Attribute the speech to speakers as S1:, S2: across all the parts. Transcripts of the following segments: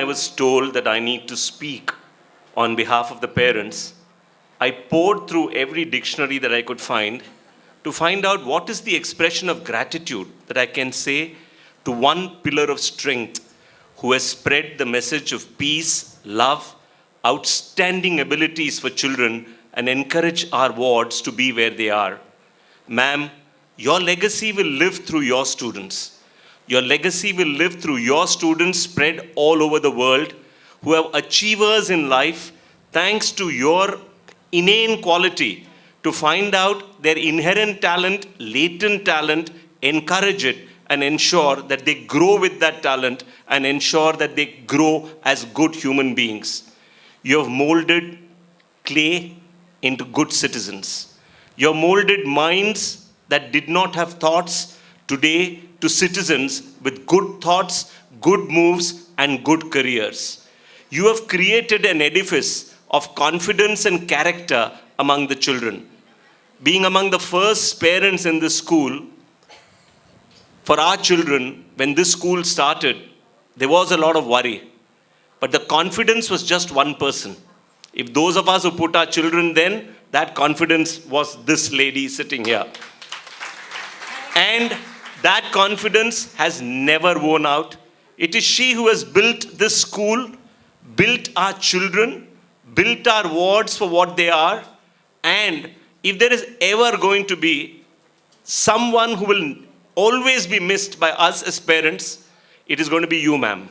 S1: was told that I need to speak on behalf of the parents, I poured through every dictionary that I could find to find out what is the expression of gratitude that I can say to one pillar of strength who has spread the message of peace, love, outstanding abilities for children, and encourage our wards to be where they are. Ma'am, your legacy will live through your students. Your legacy will live through your students spread all over the world who have achievers in life thanks to your inane quality to find out their inherent talent, latent talent, encourage it, and ensure that they grow with that talent and ensure that they grow as good human beings. You have molded clay into good citizens. You have molded minds that did not have thoughts today to citizens with good thoughts, good moves, and good careers. You have created an edifice of confidence and character among the children. Being among the first parents in this school, for our children, when this school started, there was a lot of worry. But the confidence was just one person. If those of us who put our children then, that confidence was this lady sitting here. And that confidence has never worn out. It is she who has built this school, built our children, built our wards for what they are. And if there is ever going to be someone who will always be missed by us as parents, it is going to be you, ma'am.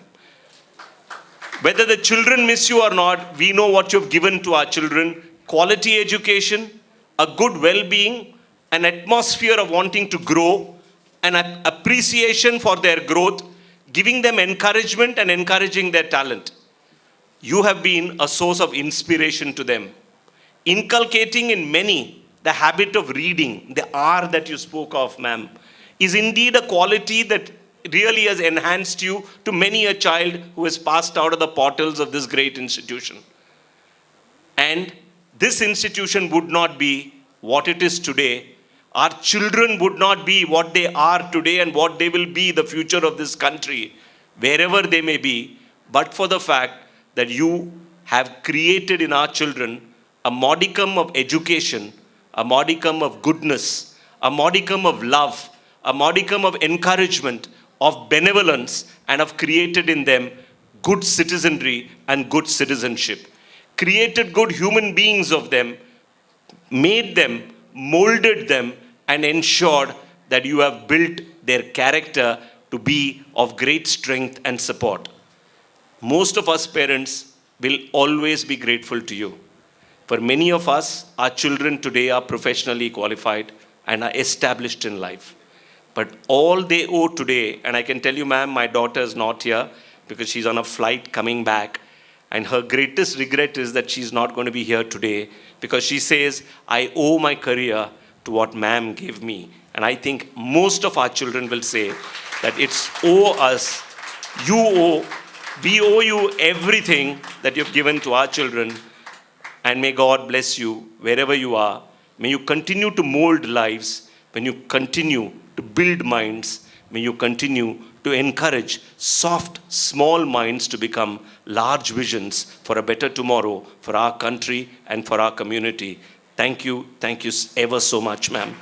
S1: Whether the children miss you or not, we know what you've given to our children. Quality education, a good well-being, an atmosphere of wanting to grow, an appreciation for their growth, giving them encouragement and encouraging their talent. You have been a source of inspiration to them. Inculcating in many the habit of reading, the R that you spoke of, ma'am, is indeed a quality that really has enhanced you to many a child who has passed out of the portals of this great institution. And this institution would not be what it is today. Our children would not be what they are today and what they will be the future of this country, wherever they may be, but for the fact that you have created in our children a modicum of education, a modicum of goodness, a modicum of love, a modicum of encouragement, of benevolence, and have created in them good citizenry and good citizenship. Created good human beings of them, made them, molded them, and ensured that you have built their character to be of great strength and support. Most of us parents will always be grateful to you. For many of us, our children today are professionally qualified and are established in life. But all they owe today, and I can tell you, ma'am, my daughter is not here because she's on a flight coming back. And her greatest regret is that she's not going to be here today because she says, I owe my career to what ma'am gave me. And I think most of our children will say that it's owe us, we owe you everything that you've given to our children. And may God bless you wherever you are. May you continue to mold lives. When you continue to build minds, may you continue to encourage soft, small minds to become large visions for a better tomorrow for our country and for our community. Thank you ever so much, ma'am.